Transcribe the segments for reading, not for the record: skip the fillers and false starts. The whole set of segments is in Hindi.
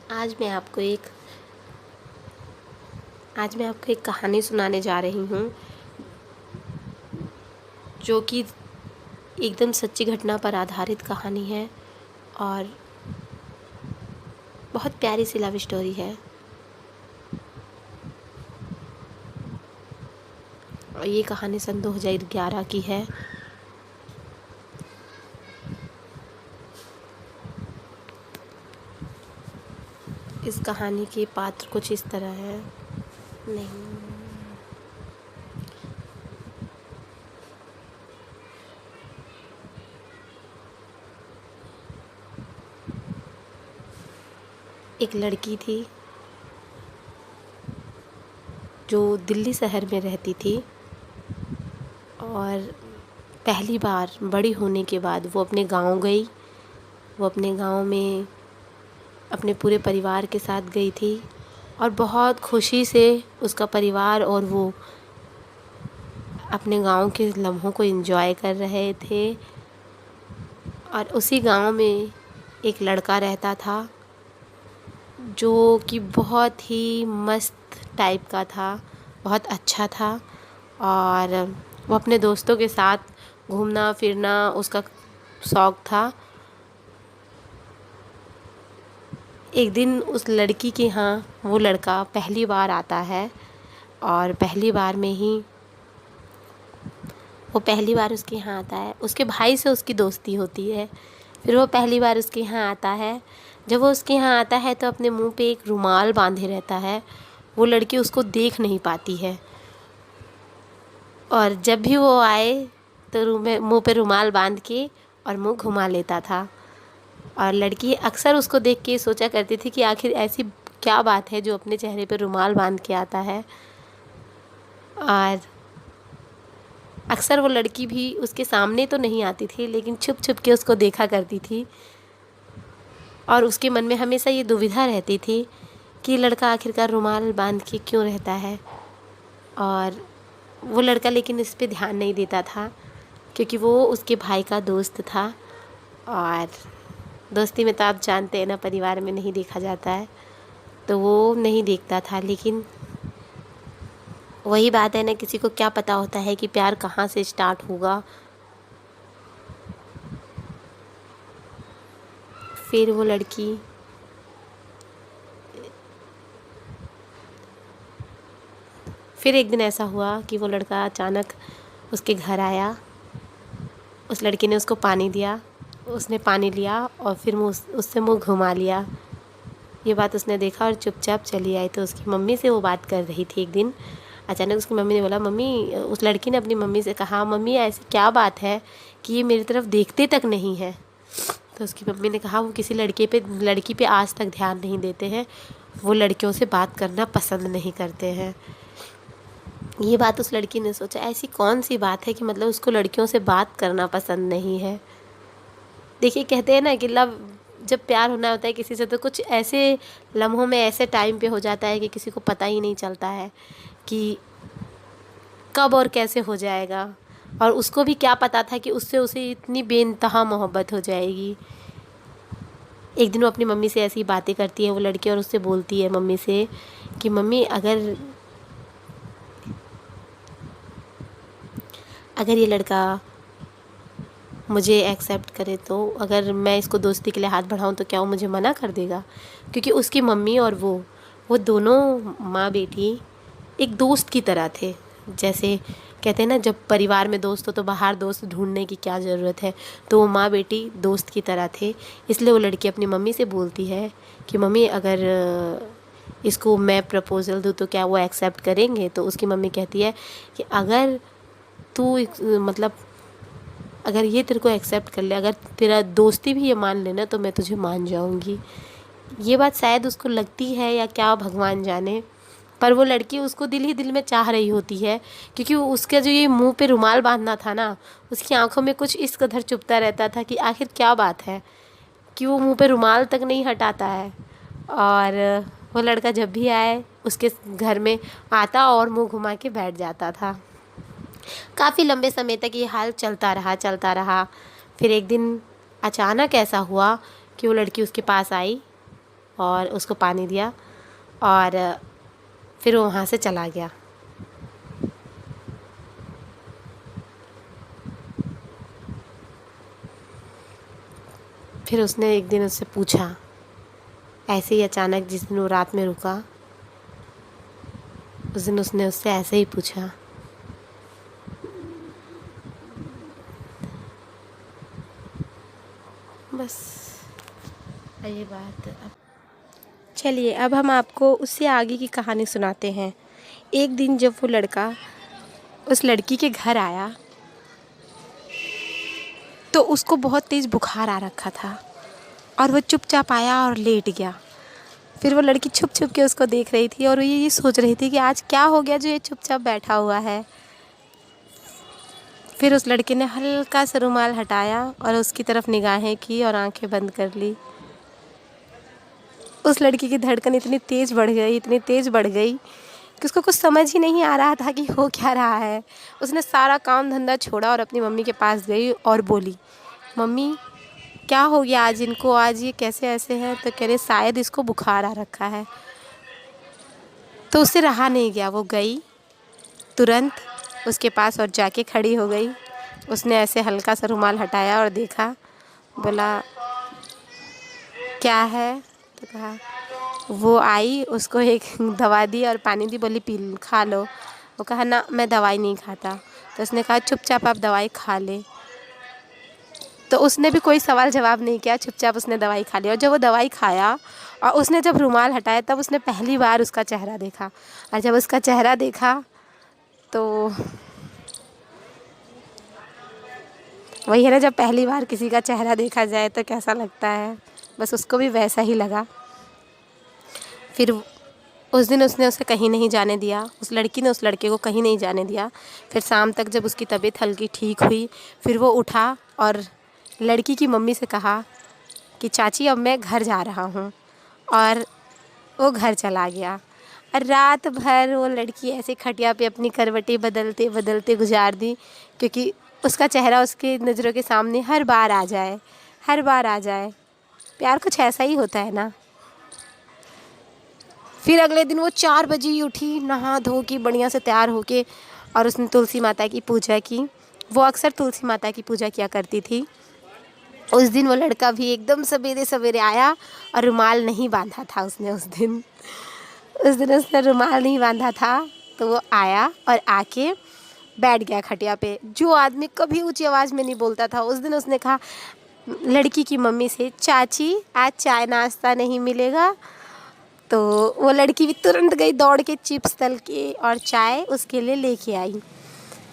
आज मैं आपको एक कहानी सुनाने जा रही हूँ जो कि एकदम सच्ची घटना पर आधारित कहानी है और बहुत प्यारी सी लव स्टोरी है। और ये कहानी सन 2011 की है। इस कहानी के पात्र कुछ इस तरह है। नहीं, एक लड़की थी जो दिल्ली शहर में रहती थी और पहली बार बड़ी होने के बाद वो अपने गांव गई। वो अपने गांव में अपने पूरे परिवार के साथ गई थी और बहुत खुशी से उसका परिवार और वो अपने गांव के लम्हों को एंजॉय कर रहे थे। और उसी गांव में एक लड़का रहता था जो कि बहुत ही मस्त टाइप का था, बहुत अच्छा था और वो अपने दोस्तों के साथ घूमना फिरना उसका शौक़ था। एक दिन उस लड़की के यहाँ वो लड़का पहली बार आता है और पहली बार में ही वो पहली बार उसके यहाँ आता है। उसके भाई से उसकी दोस्ती होती है। फिर वो पहली बार उसके यहाँ आता है। जब वो उसके यहाँ आता है तो अपने मुंह पे एक रुमाल बांधे रहता है। वो लड़की उसको देख नहीं पाती है और जब भी वो आए तो मुंह पे रुमाल बांध के और मुंह घुमा लेता था। और लड़की अक्सर उसको देख के सोचा करती थी कि आखिर ऐसी क्या बात है जो अपने चेहरे पे रुमाल बांध के आता है। और अक्सर वो लड़की भी उसके सामने तो नहीं आती थी लेकिन छुप छुप के उसको देखा करती थी और उसके मन में हमेशा ये दुविधा रहती थी कि लड़का आखिरकार रुमाल बांध के क्यों रहता है। और वो लड़का लेकिन इस पे ध्यान नहीं देता था क्योंकि वो उसके भाई का दोस्त था और दोस्ती में तो आप जानते हैं ना, परिवार में नहीं देखा जाता है, तो वो नहीं देखता था। लेकिन वही बात है ना, किसी को क्या पता होता है कि प्यार कहाँ से स्टार्ट होगा। फिर वो लड़की फिर एक दिन ऐसा हुआ कि वो लड़का अचानक उसके घर आया। उस लड़की ने उसको पानी दिया, उसने पानी लिया और फिर उससे मुँह घुमा लिया। ये बात उसने देखा और चुपचाप चली आई। तो उसकी मम्मी से वो बात कर रही थी। एक दिन अचानक उसकी मम्मी ने बोला, मम्मी, उस लड़की ने अपनी मम्मी से कहा, मम्मी ऐसी क्या बात है कि ये मेरी तरफ देखते तक नहीं है। तो उसकी मम्मी ने कहा, वो किसी लड़की पे आज तक ध्यान नहीं देते हैं, वो लड़कियों से बात करना पसंद नहीं करते हैं। ये बात उस लड़की ने सोचा, ऐसी कौन सी बात है कि मतलब उसको लड़कियों से बात करना पसंद नहीं है। देखिए, कहते हैं ना कि जब प्यार होना होता है किसी से तो कुछ ऐसे लम्हों में ऐसे टाइम पे हो जाता है कि किसी को पता ही नहीं चलता है कि कब और कैसे हो जाएगा। और उसको भी क्या पता था कि उससे उसे इतनी बेइंतहा मोहब्बत हो जाएगी। एक दिन वो अपनी मम्मी से ऐसी बातें करती है वो लड़की और उससे बोलती है मम्मी से कि मम्मी, अगर ये लड़का मुझे एक्सेप्ट करे तो अगर मैं इसको दोस्ती के लिए हाथ बढ़ाऊं तो क्या वो मुझे मना कर देगा। क्योंकि उसकी मम्मी और वो दोनों माँ बेटी एक दोस्त की तरह थे। जैसे कहते हैं ना, जब परिवार में दोस्त हो तो बाहर दोस्त ढूंढने की क्या ज़रूरत है, तो वो माँ बेटी दोस्त की तरह थे। इसलिए वो लड़की अपनी मम्मी से बोलती है कि मम्मी, अगर इसको मैं प्रपोज़ल दूँ तो क्या वो एक्सेप्ट करेंगे। तो उसकी मम्मी कहती है कि अगर तू मतलब अगर ये तेरे को एक्सेप्ट कर ले, अगर तेरा दोस्ती भी ये मान लेना तो मैं तुझे मान जाऊंगी। ये बात शायद उसको लगती है या क्या भगवान जाने, पर वो लड़की उसको दिल ही दिल में चाह रही होती है। क्योंकि उसका जो ये मुंह पे रुमाल बांधना था ना, उसकी आंखों में कुछ इस कदर चुभता रहता था कि आखिर क्या बात है कि वो मुंह पे रुमाल तक नहीं हटाता है। और वो लड़का जब भी आए उसके घर में आता और मुंह घुमा के बैठ जाता था। काफ़ी लंबे समय तक ये हाल चलता रहा। फिर एक दिन अचानक ऐसा हुआ कि वो लड़की उसके पास आई और उसको पानी दिया और फिर वो वहाँ से चला गया। फिर उसने एक दिन उससे पूछा, ऐसे ही अचानक जिस दिन वो रात में रुका उस दिन उसने उससे ऐसे ही पूछा। बस ये बात। अब चलिए, अब हम आपको उससे आगे की कहानी सुनाते हैं। एक दिन जब वो लड़का उस लड़की के घर आया तो उसको बहुत तेज़ बुखार आ रखा था और वो चुपचाप आया और लेट गया। फिर वो लड़की छुप छुप के उसको देख रही थी और ये सोच रही थी कि आज क्या हो गया जो ये चुपचाप बैठा हुआ है। फिर उस लड़के ने हल्का सा रुमाल हटाया और उसकी तरफ निगाहें की और आंखें बंद कर ली। उस लड़की की धड़कन इतनी तेज़ बढ़ गई, इतनी तेज़ बढ़ गई कि उसको कुछ समझ ही नहीं आ रहा था कि हो क्या रहा है। उसने सारा काम धंधा छोड़ा और अपनी मम्मी के पास गई और बोली, मम्मी क्या हो गया आज इनको, आज ये कैसे ऐसे हैं? तो कह रहे शायद इसको बुखार आ रखा है। तो उससे रहा नहीं गया, वो गई तुरंत उसके पास और जाके खड़ी हो गई। उसने ऐसे हल्का सा रुमाल हटाया और देखा, बोला क्या है? तो कहा, वो आई, उसको एक दवा दी और पानी दी, बोली पी खा लो। वो कहा ना मैं दवाई नहीं खाता। तो उसने कहा चुपचाप आप दवाई खा ले। तो उसने भी कोई सवाल जवाब नहीं किया, चुपचाप उसने दवाई खा ली। और जब वो दवाई खाया और उसने जब रुमाल हटाया तब उसने पहली बार उसका चेहरा देखा। और जब उसका चेहरा देखा तो वही है ना, जब पहली बार किसी का चेहरा देखा जाए तो कैसा लगता है, बस उसको भी वैसा ही लगा। फिर उस दिन उसने उसे कहीं नहीं जाने दिया, उस लड़की ने उस लड़के को कहीं नहीं जाने दिया। फिर शाम तक जब उसकी तबीयत हल्की ठीक हुई फिर वो उठा और लड़की की मम्मी से कहा कि चाची अब मैं घर जा रहा हूँ, और वो घर चला गया। और रात भर वो लड़की ऐसे खटिया पे अपनी करवटें बदलते बदलते गुजार दी, क्योंकि उसका चेहरा उसके नज़रों के सामने हर बार आ जाए, हर बार आ जाए। प्यार कुछ ऐसा ही होता है ना। फिर अगले दिन वो 4 बजे ही उठी, नहा धो के बढ़िया से तैयार होके, और उसने तुलसी माता की पूजा की। वो अक्सर तुलसी माता की पूजा किया करती थी। उस दिन वो लड़का भी एकदम सवेरे सवेरे आया और रुमाल नहीं बांधा था उसने उस दिन उसने रुमाल नहीं बांधा था। तो वो आया और आके बैठ गया खटिया पे। जो आदमी कभी ऊंची आवाज़ में नहीं बोलता था, उस दिन उसने कहा लड़की की मम्मी से, चाची आज चाय नाश्ता नहीं मिलेगा। तो वो लड़की भी तुरंत गई दौड़ के चिप्स तल के और चाय उसके लिए लेके आई।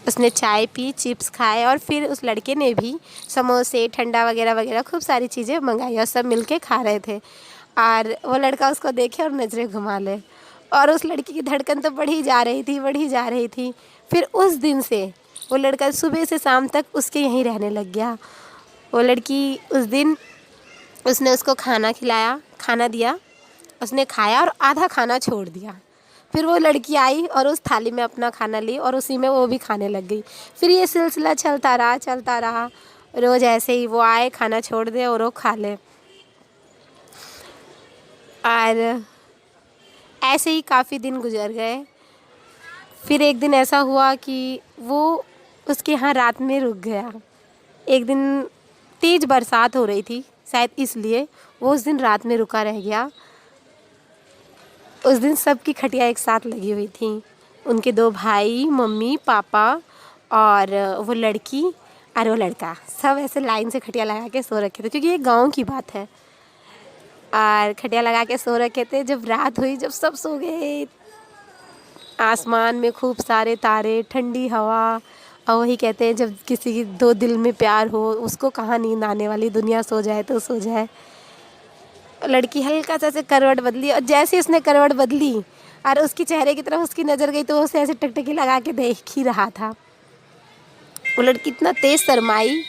उसने चाय पी, चिप्स खाए, और फिर उस लड़के ने भी समोसे, ठंडा वगैरह वगैरह खूब सारी चीज़ें मंगाई और सब मिलके खा रहे थे। और वो लड़का उसको देखे और नज़रें घुमा ले, और उस लड़की की धड़कन तो बढ़ी जा रही थी, बढ़ी जा रही थी। फिर उस दिन से वो लड़का सुबह से शाम तक उसके यहीं रहने लग गया। वो लड़की उस दिन उसने उसको खाना खिलाया, खाना दिया, उसने खाया और आधा खाना छोड़ दिया। फिर वो लड़की आई और उस थाली में अपना खाना ली और उसी में वो भी खाने लग गई। फिर ये सिलसिला चलता रहा चलता रहा। रोज़ ऐसे ही वो आए, खाना छोड़ दे और वो खा ले। और ऐसे ही काफ़ी दिन गुजर गए। फिर एक दिन ऐसा हुआ कि वो उसके यहाँ रात में रुक गया। एक दिन तेज़ बरसात हो रही थी, शायद इसलिए वो उस दिन रात में रुका रह गया। उस दिन सबकी खटिया एक साथ लगी हुई थी, उनके 2 भाई, मम्मी, पापा और वो लड़की और वो लड़का, सब ऐसे लाइन से खटिया लगा के सो रखे थे, क्योंकि ये गांव की बात है। और खटिया लगा के सो रखे थे। जब रात हुई, जब सब सो गए, आसमान में खूब सारे तारे, ठंडी हवा, और वही कहते हैं जब किसी की 2 दिल में प्यार हो उसको कहाँ नींद आने वाली, दुनिया सो जाए तो सो जाए। लड़की हल्का सा से करवट बदली, और जैसे उसने करवट बदली और उसकी चेहरे की तरफ उसकी नज़र गई तो वो उसे ऐसे टकटकी लगा के देख ही रहा था। वो लड़की इतना तेज़ शर्माई